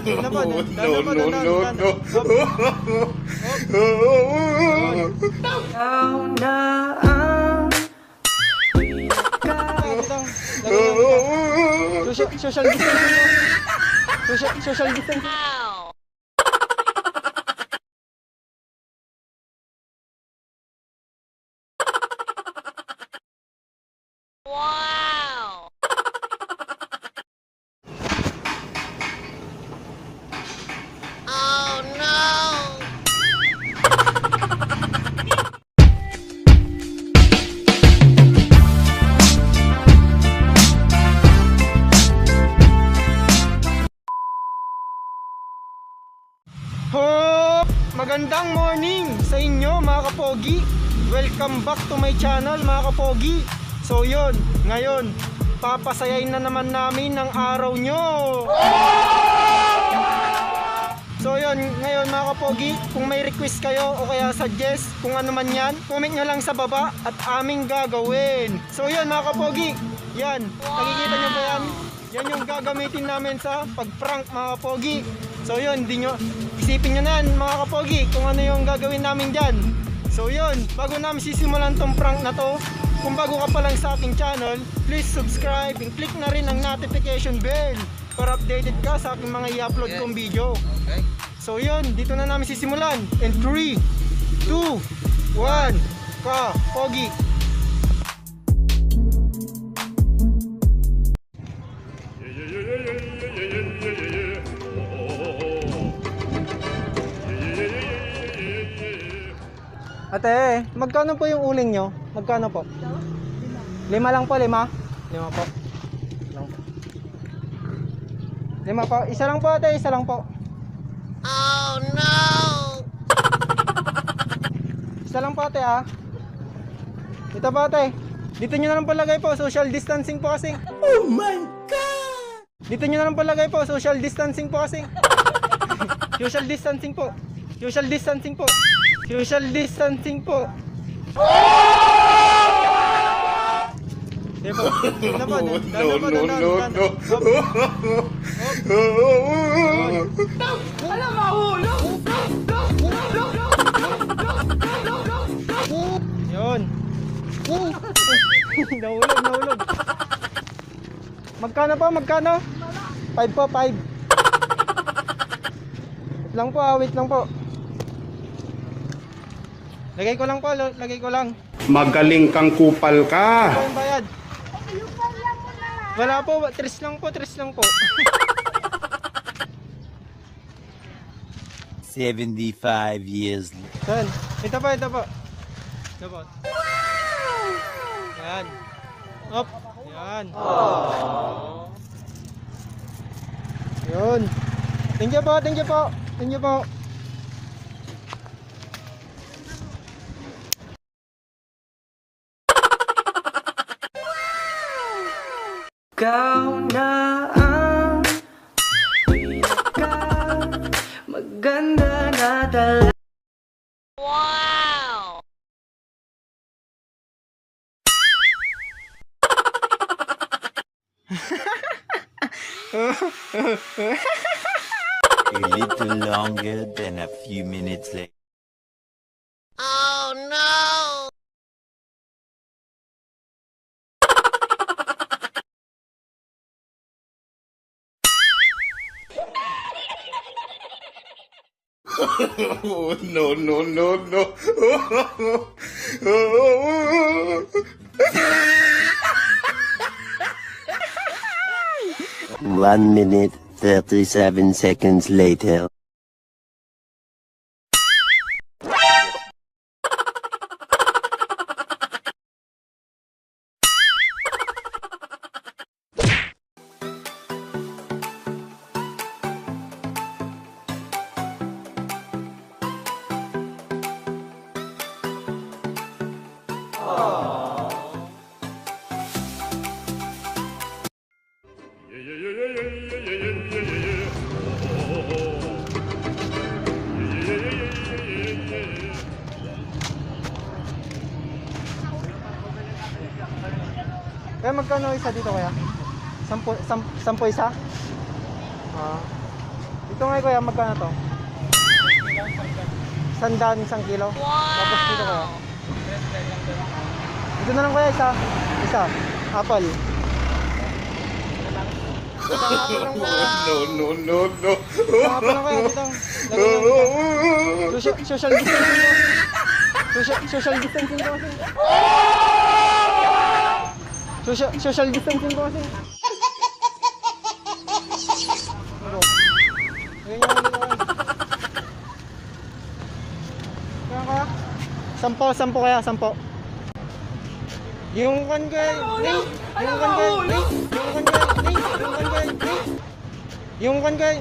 Ano po? No, Dahan po, no, dahan, no, dahan. no. Ikaw na ang Social distancing. Social distancing. Wow! Oh no! Hop! Magandang morning sa inyo mga kapogi. Welcome back to my channel mga kapogi. So yun, ngayon papasayain na naman namin ng araw nyo. So yun, ngayon mga kapogi, kung may request kayo o kaya suggest kung ano man yan, comment nyo lang sa baba at aming gagawin. So yun mga kapogi, yan, nakikita nyo ba yan? Yan yung gagamitin namin sa pag-prank mga kapogi. So yun, isipin nyo na yan mga kapogi kung ano yung gagawin namin dyan. So yun, bago namin sisimulan tong prank na to, kung bago ka pa lang sa aking channel, please subscribe and click na rin ang notification bell para updated ka sa aking mga i-upload kong video. So yun, dito na namin sisimulan. In 3, 2, 1, kapogi! Ate, magkano po yung uling nyo? Magkano po? 5 lang po, 5? 5 po. Lang po. 5 po. Isa lang po ate, isa lang po. Oh no! Isa lang po ate ah. Ito po ate. Dito nyo na lang palagay po, social distancing po kasi. Oh my God! Dito nyo na lang palagay po, social distancing po kasi. Social distancing po. Social distancing po. Social distancing po. Sige po. Ano po? No, no, no, no. Alam mo, hulog! Yun. Nahulog. Magkano po? Magkano? 5 po, 5. Wait lang po, wait lang po. Lagay ko lang po, lagay ko lang. Magaling kang kupal ka. Ano yung bayad? Wala po, 3 lang po, 3 lang po. 75 years. Yan, ito po, ito po. Ito po. Yan. Up. Yan. Yun. Thank you po, thank you po. Thank you po. Ikaw na ang maganda na dala. Wow! A little longer than a few minutes later. Oh no! No, no, no, no. 1 minute, 37 seconds later. Kaya magkano isa dito kaya? 10 isa? Ito nga kuya, magkano to? 100 isang kilo. Tapos dito kuya. Dito na lang kuya, isa. Apple. Isang apple lang kuya. No. Isang apple lang kuya, dito. Lagyan mo dito. Social distancing ko. Social distancing ko kasi. Social distancing ko kasi. Ano? Ayan yung ulit ko. Kaya? 10 kaya, 10. Yung kan kay,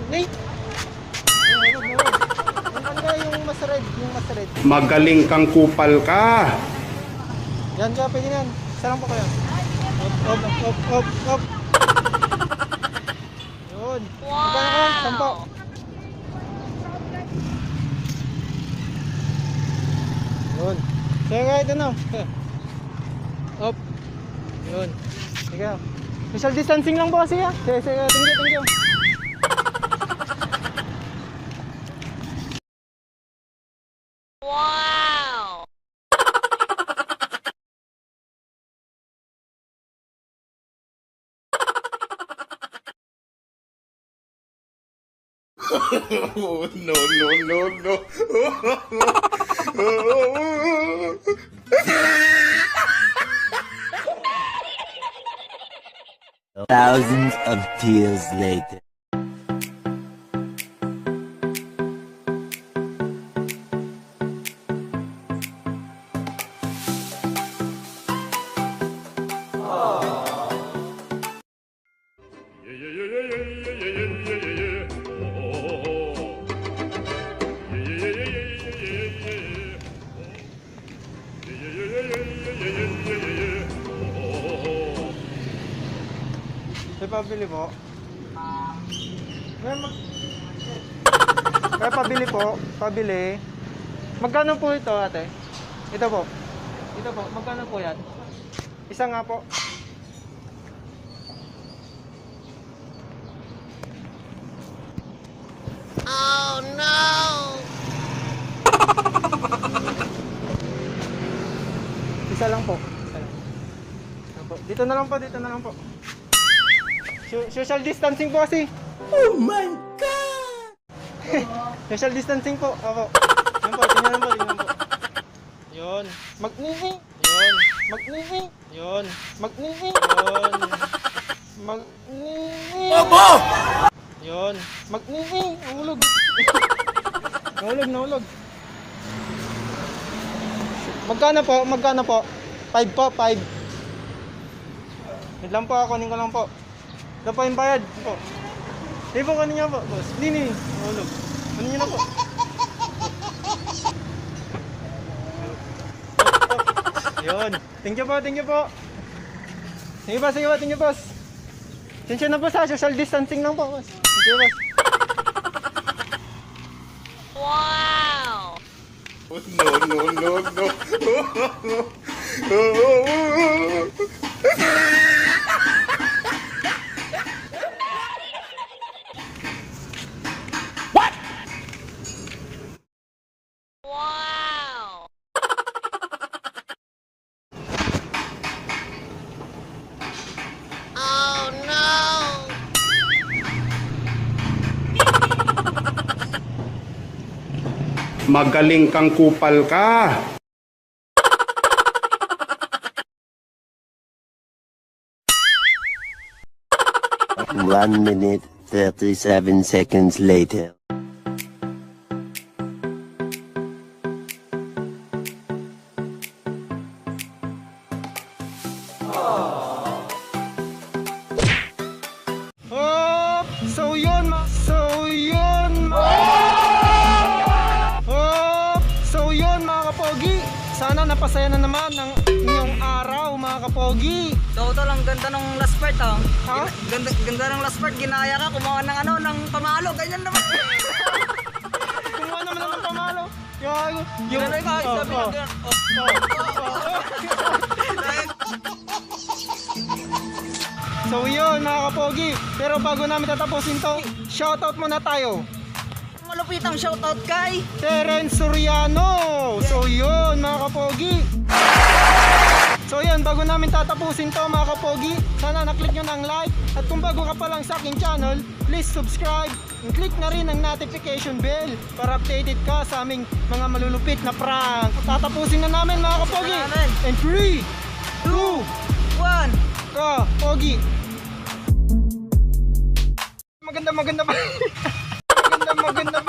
yung mas red. Magaling kang kupal ka. Yan ka, pwede yan. Sarang po kaya. Up. Yun. Magkano ka? 10. Yun. Sige nga, ito na. Up. Yun. Sige. Social distancing lang po kasi ha. Sige. Thank you. Wow! No. Thousands of tears later. May pabili po. May pabili po. Pabili. Magkano po ito ate? Ito po. Magkano po yan? Isa nga po. Oh no! Isa lang po. Dito na lang po. Social distancing po kasi. Oh my God! Social distancing po. Opo. Yan po, tingnan po. Yun. Magnihi. Yun. Magnihi. Yun. Magnihi. Yun. Magnihi. Opo! Yun. Magnihi. Nahulog. Nahulog. Magkano po? 5 po, 5. Wait lang po, kunin ko lang po. Ito po yung bayad po. Hindi po, kunin niyo po, boss. Hindi. Nahulog. Kunin niyo na po. Yun. Thank you po. Sige ba, thank you boss. Sensya na po sa social distancing lang po, boss. Thank you, boss. Wow! No. Wow! Oh no! Magaling kang kupal ka. 1 minute, 37 seconds later. Hop! So yun, Hop! So yun mga kapogi. Sana napasaya na naman ng inyong araw mga kapogi. Total, ang ganda ng last part ah. Ha? Ganda ng last part, ginaya ka, kumuha ng pamalo, ganyan naman. Kumuha naman ng pamalo. Yung Ginanay ka, sabi oh. niya, So yun mga kapogi. Pero bago namin tatapusin to, shoutout muna tayo. Malupitang shoutout kay Terence Soriano. So yun mga kapogi. So yun, bago namin tatapusin to mga kapogi, sana na-click nyo ng like. At kung bago ka pa lang sa aking channel, please subscribe and click na rin ang notification bell para updated ka sa aming mga malulupit na prank. Tatapusin na namin mga kapogi. And 3, 2, 1. Pogi. Maganda pa. maganda